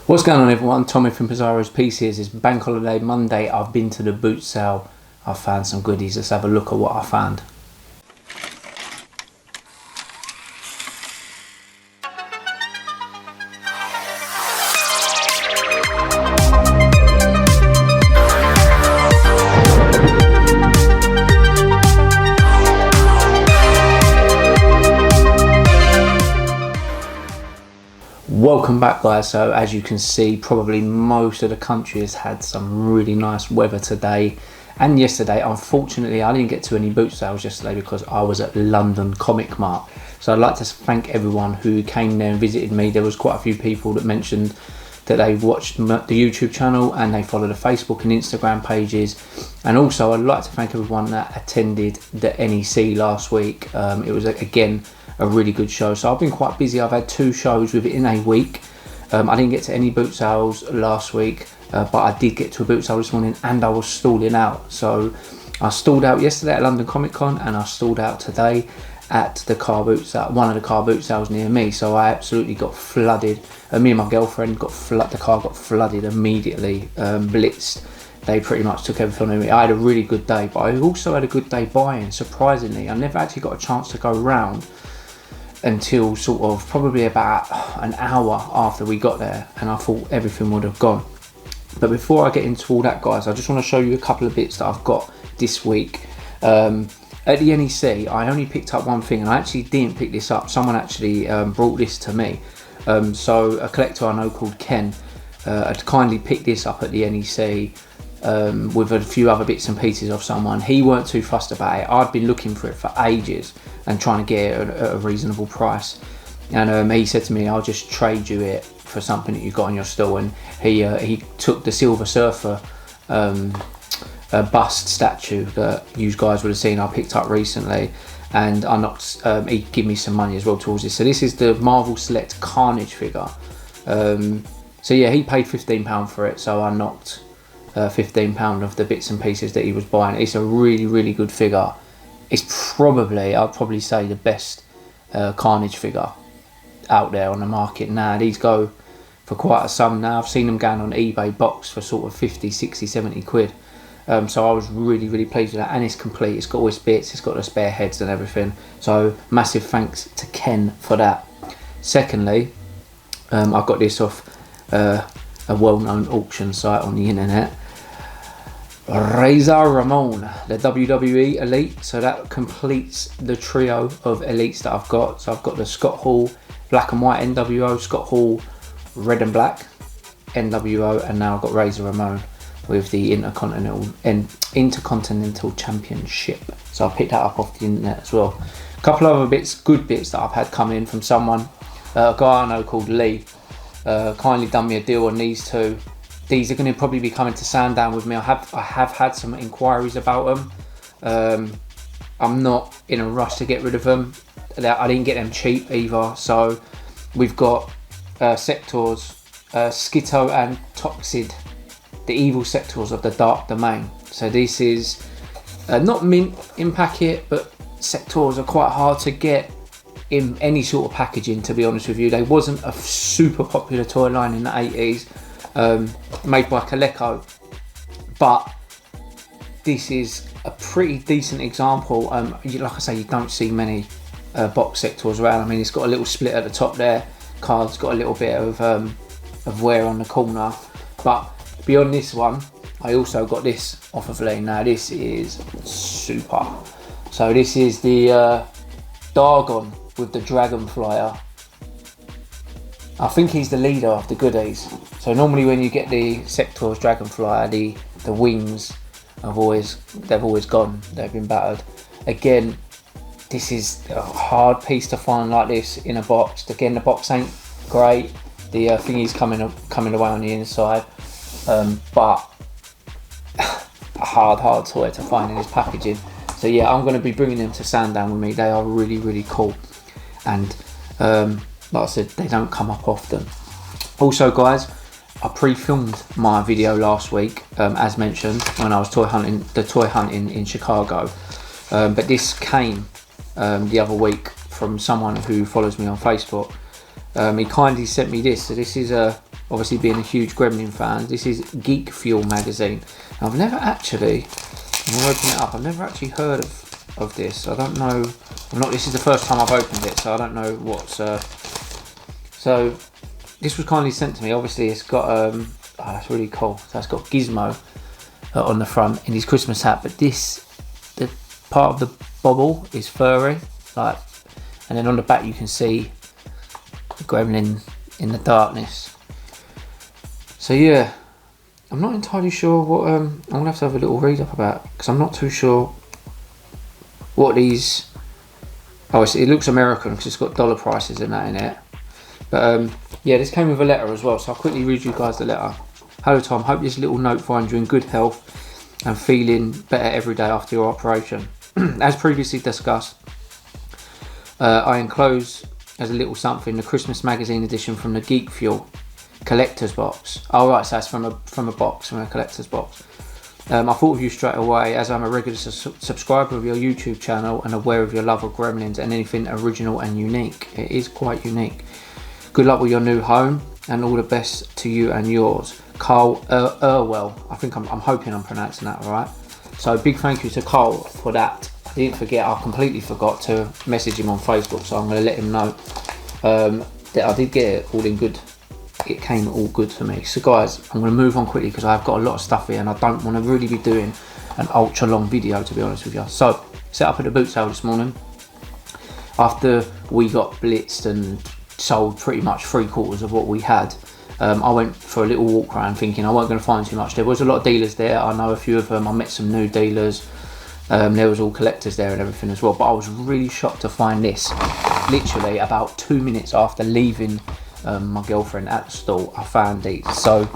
What's going on, everyone? Tommy from Pizarro's PCs. It's bank holiday Monday. I've been to the boot sale. I found some goodies. Let's have a look at what I found. Welcome back, guys. So as you can see, probably most of the country has had some really nice weather today and yesterday. Unfortunately, I didn't get to any boot sales yesterday because I was at London Comic Mart. So I'd like to thank everyone who came there and visited me. There was quite a few people that mentioned that they watched the YouTube channel and they follow the Facebook and Instagram pages. And also I'd like to thank everyone that attended the NEC last week. It was again a really good show. So I've been quite busy. I've had 2 shows within a week. I didn't get to any boot sales last week, but I did get to a boot sale this morning and I was stalling out. So I stalled out yesterday at London Comic Con and I stalled out today at the car boot sale, one of the car boot sales near me. So I absolutely got flooded. Me and my girlfriend got flooded. The car got flooded immediately, blitzed. They pretty much took everything on me. I had a really good day, but I also had a good day buying. Surprisingly, I never actually got a chance to go round until sort of probably about an hour after we got there, and I thought everything would have gone. But before I get into all that, guys, I just want to show you a couple of bits that I've got this week. At the NEC, I only picked up one thing, and I actually didn't pick this up. Someone actually brought this to me. So a collector I know called Ken had kindly picked this up at the NEC with a few other bits and pieces of someone. He weren't too fussed about it. I'd been looking for it for ages and trying to get it at a reasonable price. And he said to me, I'll just trade you it for something that you got on your stall. And he took the Silver Surfer bust statue that you guys would have seen I picked up recently, and I knocked he gave me some money as well towards this. So this is the Marvel Select Carnage figure. So yeah, he paid £15 for it, so I knocked £15 of the bits and pieces that he was buying. It's a really good figure. It's probably, I'd probably say, the best Carnage figure out there on the market now. These go for quite a sum now. I've seen them going on eBay box for sort of 50, 60, 70 quid. So I was really pleased with that, and it's complete. It's got all its bits, it's got the spare heads and everything. So massive thanks to Ken for that. Secondly, I got this off a well-known auction site on the internet. Razor Ramon, the WWE Elite. So that completes the trio of elites that I've got. So I've got the Scott Hall black and white NWO, Scott Hall red and black NWO, and now I've got Razor Ramon with the Intercontinental Championship. So I picked that up off the internet as well. A couple of other bits, good bits that I've had come in from someone, a guy I know called Lee, kindly done me a deal on these 2. These are going to probably be coming to Sandown with me. I have had some inquiries about them. I'm not in a rush to get rid of them. I didn't get them cheap either. So we've got sectaurs, Skitto and Toxid, the evil sectaurs of the Dark Domain. So this is not mint in packet, but sectaurs are quite hard to get in any sort of packaging, to be honest with you. They wasn't a super popular toy line in the 80s, made by Coleco, but this is a pretty decent example. Like I say, you don't see many box sectaurs around. I mean, it's got a little split at the top there, card's got a little bit of wear on the corner, but beyond this one, I also got this off of Lee. Now this is super. So this is the Dargon with the Dragon Flyer. I think he's the leader of the goodies. So normally when you get the sectaurs Dragon Flyer, the wings they've always gone. They've been battered. Again, this is a hard piece to find like this in a box. Again, the box ain't great. The thingy's coming away on the inside. But a hard toy to find in this packaging. So yeah, I'm going to be bringing them to Sandown with me. They are really cool, and like I said, they don't come up often. Also, guys, I pre-filmed my video last week, as mentioned, when I was toy hunting in Chicago. But this came the other week from someone who follows me on Facebook. He kindly sent me this. So this is obviously being a huge Gremlin fan. This is Geek Fuel magazine. I've never actually, I'm gonna open it up. I've never actually heard of this. I don't know. This is the first time I've opened it, so I don't know what's. So this was kindly sent to me. Obviously, it's got that's really cool. So it's got Gizmo on the front in his Christmas hat, but the part of the bobble is furry, like, and then on the back you can see the Gremlin in the darkness. So yeah, I'm not entirely sure what I'm gonna have to have a little read up about, because I'm not too sure what these. Oh, it looks American because it's got dollar prices and that in it. But yeah, this came with a letter as well, so I'll quickly read you guys the letter. Hello Tom, hope this little note finds you in good health and feeling better every day after your operation. As previously discussed, I enclose as a little something the Christmas magazine edition from the Geek Fuel collector's box. Oh right, so that's from a box, from a collector's box. I thought of you straight away as I'm a regular subscriber of your YouTube channel and aware of your love of Gremlins and anything original and unique. It is quite unique. Good luck with your new home and all the best to you and yours. Carl Erwell. I think I'm hoping I'm pronouncing that right. So big thank you to Carl for that. I didn't forget, I completely forgot to message him on Facebook, so I'm going to let him know that I did get it all in good. It came all good for me. So guys, I'm going to move on quickly because I've got a lot of stuff here and I don't want to really be doing an ultra long video, to be honest with you. So set up at the boot sale this morning after we got blitzed and sold pretty much 3/4 of what we had. I went for a little walk around thinking I wasn't going to find too much. There was a lot of dealers there. I know a few of them. I met some new dealers. There was all collectors there and everything as well. But I was really shocked to find this. Literally about 2 minutes after leaving my girlfriend at the store, I found these. So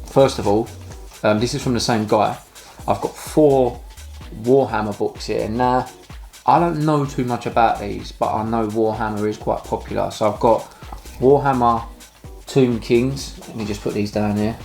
first of all, this is from the same guy. I've got 4 Warhammer books here. Now, I don't know too much about these, but I know Warhammer is quite popular. So I've got Warhammer Tomb Kings. Let me just put these down here.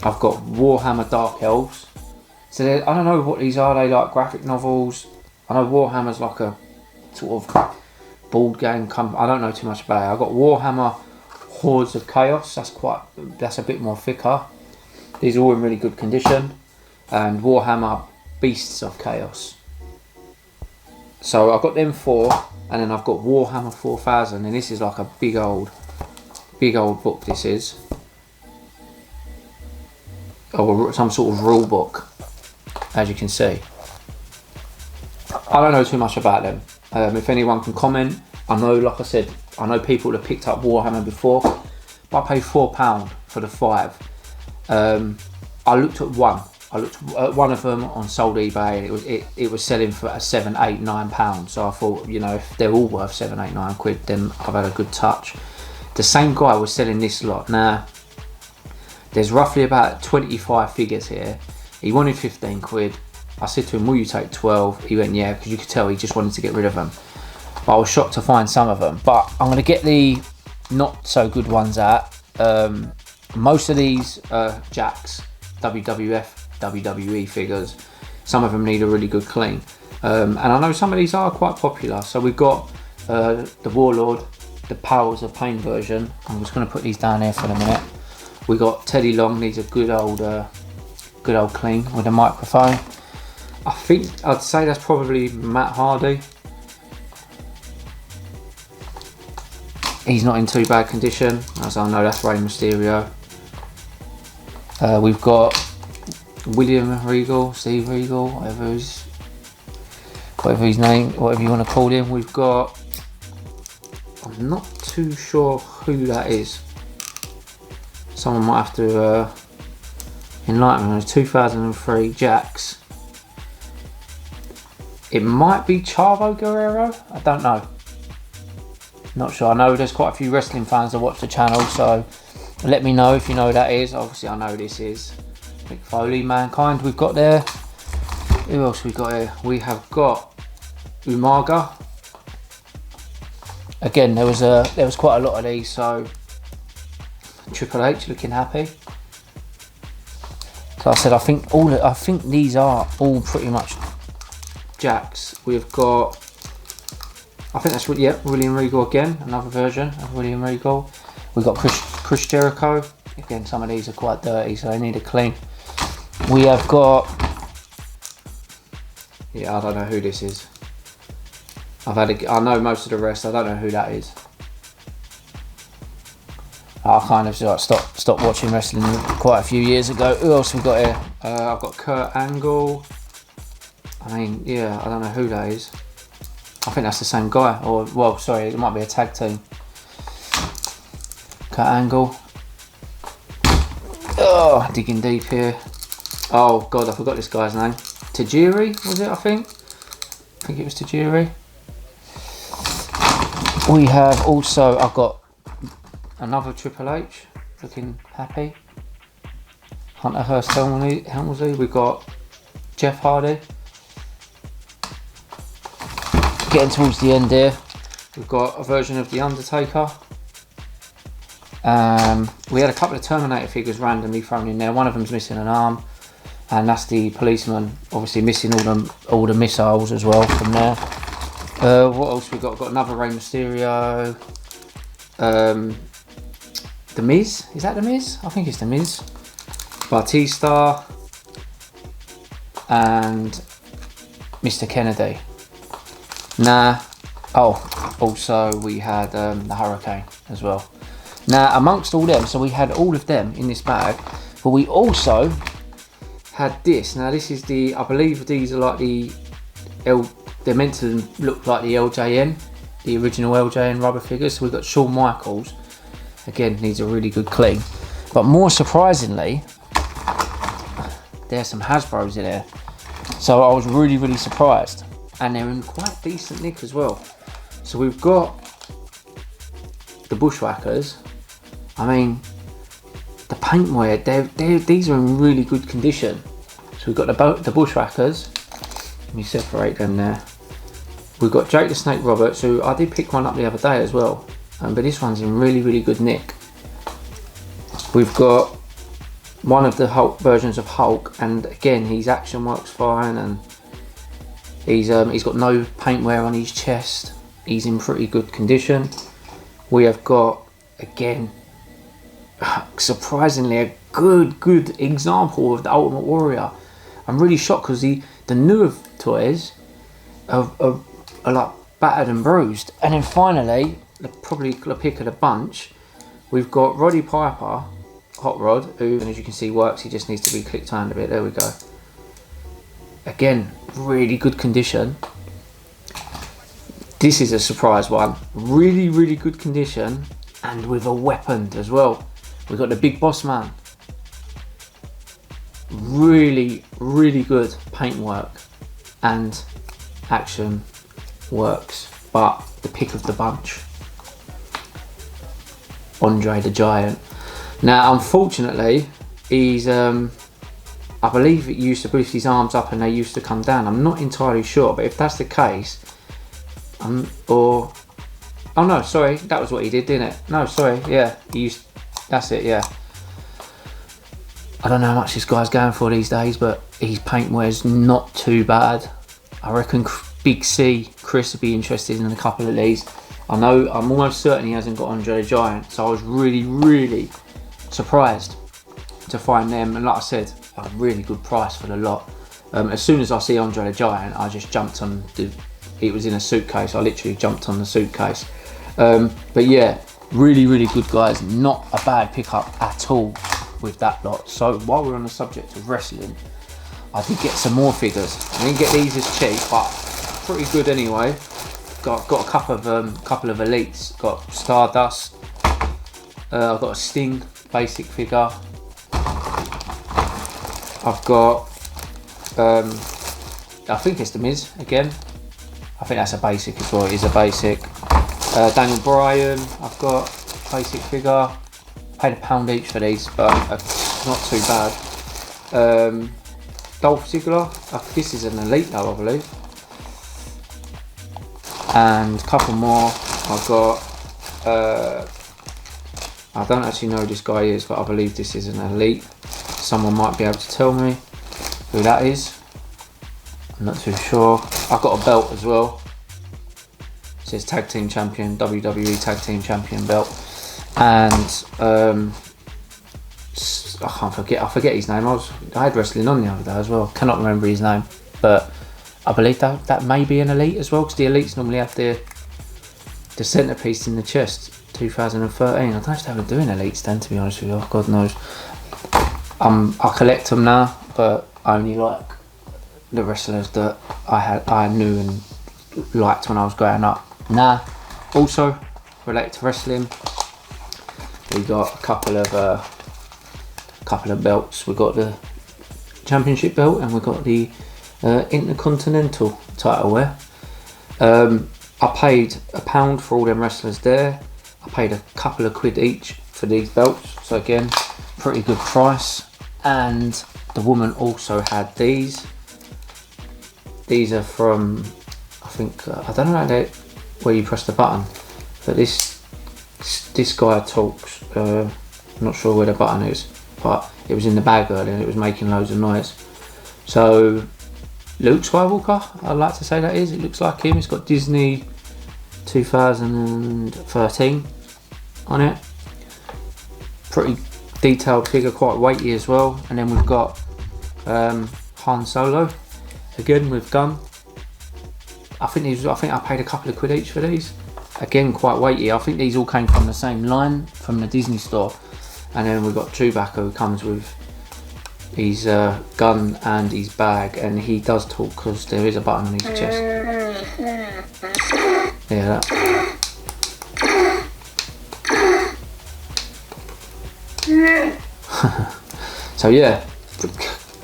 I've got Warhammer Dark Elves. So I don't know what these are. They like graphic novels. I know Warhammer's like a sort of board game. I don't know too much about it. I've got Warhammer Hordes of Chaos. That's a bit more thicker. These are all in really good condition. And Warhammer Beasts of Chaos. So I've got them 4, and then I've got Warhammer 4000, and this is like a big old book. This is, or some sort of rule book, as you can see. I don't know too much about them. If anyone can comment, I know, like I said, I know people that picked up Warhammer before, but I paid £4 for the 5. I looked at one. I looked at one of them on sold eBay, and it was selling for £7, £8, £9. So I thought, you know, if they're all worth £7, £8, £9, then I've had a good touch. The same guy was selling this lot. Now, there's roughly about 25 figures here. He wanted £15. I said to him, will you take 12? He went, yeah, because you could tell he just wanted to get rid of them. But I was shocked to find some of them. But I'm going to get the not so good ones out. Most of these Jacks, WWF, WWE figures, some of them need a really good clean. And I know some of these are quite popular. So we've got the Warlord, the Powers of Pain version. I'm just going to put these down here for a minute. We got Teddy Long, needs a good old clean with a microphone. I think I'd say that's probably Matt Hardy. He's not in too bad condition, as I know that's Rey Mysterio. We've got William Regal, Steve Regal, whatever his name, whatever you want to call him. We've got, I'm not too sure who that is. Someone might have to enlighten me. 2003 Jacks. It might be Chavo Guerrero. I don't know. Not sure. I know there's quite a few wrestling fans that watch the channel, so let me know if you know who that is. Obviously, I know this is Mick Foley, Mankind. We've got there. Who else we got here? We have got Umaga. Again, there was quite a lot of these, so Triple H looking happy. So I said, I think these are all pretty much Jacks. We've got I think that's yeah, William Regal again, another version of William Regal. We've got Chris Jericho. Again, some of these are quite dirty, so they need a clean. We have got, yeah, I don't know who this is. I know most of the rest. I don't know who that is. I kind of stopped watching wrestling quite a few years ago. Who else we got here? I've got Kurt Angle. I mean, yeah, I don't know who that is. I think that's the same guy. Or, well, sorry, it might be a tag team. Kurt Angle. Oh, digging deep here. Oh God, I forgot this guy's name. Tajiri, was it? I think it was Tajiri. We have also, I've got another Triple H, looking happy. Hunter Hearst Helmsley. We've got Jeff Hardy. Getting towards the end here. We've got a version of The Undertaker. We had a couple of Terminator figures randomly thrown in there. One of them's missing an arm, and that's the policeman, obviously missing all the missiles as well from there. What else we got? We've got another Rey Mysterio. The Miz, is that The Miz? I think it's The Miz. Batista and Mr. Kennedy. Also we had the Hurricane as well. Now, amongst all them, so we had all of them in this bag, but we also had this. Now, this is the, I believe these are like they're meant to look like the LJN, the original LJN rubber figures. So we've got Shawn Michaels. Again, needs a really good clean. But more surprisingly, there's some Hasbros in there. So I was really, really surprised. And they're in quite decent nick as well. So we've got the Bushwhackers. I mean, the paintwear, these are in really good condition. So we've got the Bushwhackers. Let me separate them there. We've got Jake the Snake Roberts, who I did pick one up the other day as well. But this one's in really, really good nick. We've got one of the Hulk versions of Hulk, and again, his action works fine, and he's got no paintwear on his chest. He's in pretty good condition. We have got, again, surprisingly a good example of the Ultimate Warrior. I'm really shocked because the newer toys are like battered and bruised. And then finally, probably the pick of the bunch, we've got Roddy Piper, Hot Rod, who, and as you can see, works. He just needs to be clicked around a bit. There we go. Again, really good condition. This is a surprise one. Really, really good condition, and with a weapon as well. We've got the Big Boss Man. Really, really good paintwork and action works. But the pick of the bunch, Andre the Giant. Now, unfortunately, he's I believe it used to boost his arms up and they used to come down. I'm not entirely sure, but if that's the case, oh no, sorry, that was what he did, didn't it? No, sorry, yeah, that's it, yeah. I don't know how much this guy's going for these days, but his paintwear's not too bad. I reckon Big C, Chris, would be interested in a couple of these. I'm almost certain he hasn't got Andre the Giant, so I was really, really surprised to find them, and like I said, a really good price for the lot. As soon as I see Andre the Giant, I just jumped on it was in a suitcase. I literally jumped on the suitcase. But yeah, really, really good, guys. Not a bad pickup at all with that lot. So while we're on the subject of wrestling, I did get some more figures. I didn't get these as cheap, but pretty good anyway. Got a couple of elites. Got Stardust. I've got a Sting basic figure. I've got I think it's the Miz again. I think that's a basic as well. It is a basic. Daniel Bryan, I've got basic figure. Paid £1 each for these, but not too bad. Dolph Ziggler, this is an elite though, I believe. And a couple more. I've got, I don't actually know who this guy is, but I believe this is an elite. Someone might be able to tell me who that is. I'm not too sure. I've got a belt as well. says tag team champion, WWE tag team champion belt, and I forget his name. I had wrestling on the other day as well. Cannot remember his name, but I believe that may be an elite as well, because the elites normally have the centerpiece in the chest. 2013. I don't know if they were doing elites then, to be honest with you. God knows. I collect them now, but I only like the wrestlers that I knew and liked when I was growing up. Now, also related to wrestling, we got a couple of belts. We got the championship belt and we got the intercontinental title wear. I paid £1 for all them wrestlers there. I paid a couple of quid each for these belts, so again, pretty good price. And the woman also had these. These are from, I think, I don't know where you press the button, but this guy talks. I'm not sure where the button is, but it was in the bag earlier and it was making loads of noise. So Luke Skywalker, I'd like to say that is. It looks like him. It's got Disney 2013 on it. Pretty detailed figure, quite weighty as well. And then we've got Han Solo again with gun. I think I paid a couple of quid each for these. Again, quite weighty. I think these all came from the same line from the Disney store. And then we've got Chewbacca, who comes with his gun and his bag, and he does talk because there is a button on his chest. Yeah, that. So yeah,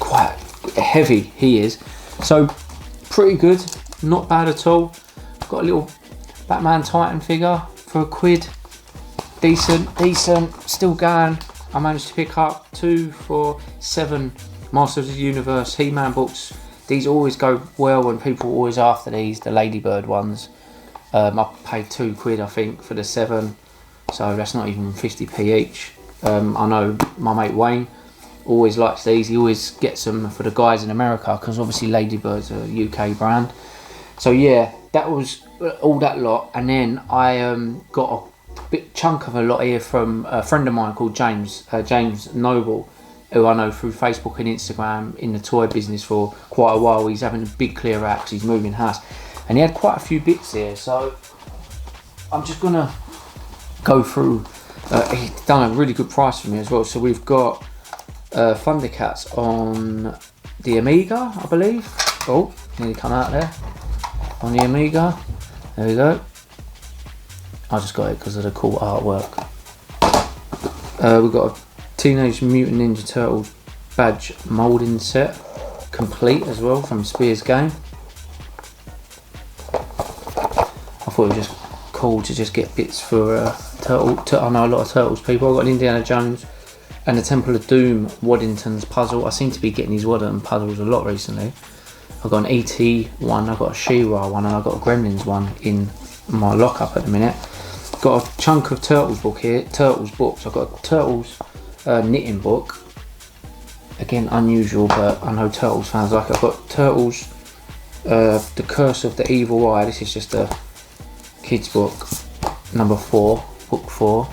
quite heavy he is. So pretty good, not bad at all. Got a little Batman Titan figure for a quid. Decent, still going. I managed to pick up 2 for £7 Masters of the Universe He-Man books. These always go well and people are always after these, the Ladybird ones. I paid 2 quid I think for the 7, so that's not even 50p each. I know my mate Wayne always likes these. He always gets them for the guys in America because obviously Ladybird's a UK brand. So yeah, that was all that lot, and then I got a big chunk of a lot here from a friend of mine called James Noble, who I know through Facebook and Instagram, in the toy business for quite a while. He's having a big clear out because he's moving house, and he had quite a few bits here, so I'm just gonna go through. He's done a really good price for me as well. So we've got Thundercats on the Amiga, I believe. Oh, nearly come out there. On the Amiga, there we go. I just got it because of the cool artwork. We've got a Teenage Mutant Ninja Turtles badge moulding set, complete as well, from Spears Game. I thought it was just cool to just get bits for I know a lot of Turtles people. I've got an Indiana Jones and the Temple of Doom Waddington's puzzle. I seem to be getting these Waddington puzzles a lot recently. I've got an E.T. one, I've got a She-Ra one, and I've got a Gremlins one in my lockup at the minute. Got a chunk of Turtles book here, Turtles books. I've got a Turtles knitting book. Again, unusual, but I know Turtles fans like it. I've got Turtles, The Curse of the Evil Eye. This is just a kids book, number 4, book 4.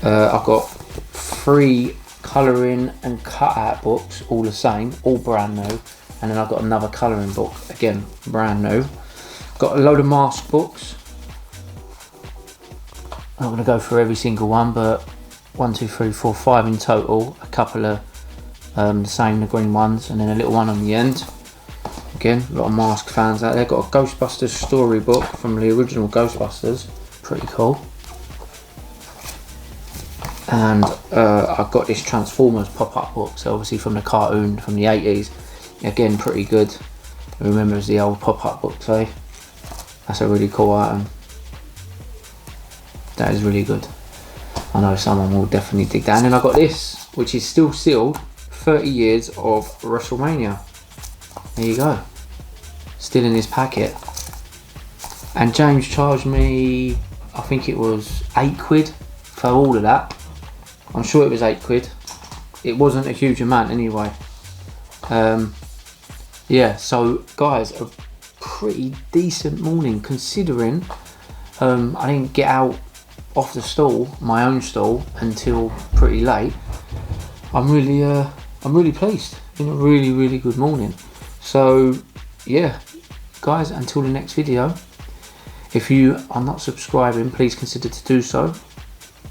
I've got 3 colouring and cut-out books, all the same, all brand new. And then I've got another colouring book, again, brand new. Got a load of mask books. I'm not going to go through every single one, but 1, 2, 3, 4, 5 in total. A couple of the same, the green ones, and then a little one on the end. Again, a lot of mask fans out there. Got a Ghostbusters storybook from the original Ghostbusters. Pretty cool. And I've got this Transformers pop-up book, so obviously from the cartoon from the 80s. Again, pretty good. It remembers the old pop-up books, eh? That's a really cool item. That is really good. I know someone will definitely dig that. And then I got this, which is still sealed, 30 years of WrestleMania. There you go. Still in this packet. And James charged me, I think it was 8 quid for all of that. I'm sure it was 8 quid. It wasn't a huge amount anyway. Yeah, so guys, a pretty decent morning considering I didn't get out off the stall, my own stall, until pretty late. I'm really pleased. It's been a really good morning. So yeah, guys, until the next video, if you are not subscribing, please consider to do so.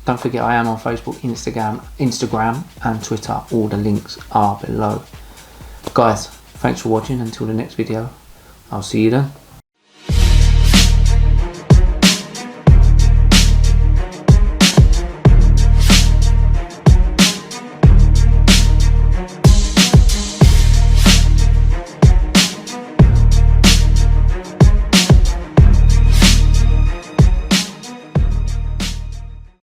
Don't forget I am on Facebook, Instagram and Twitter. All the links are below. Guys, thanks for watching. Until the next video, I'll see you then.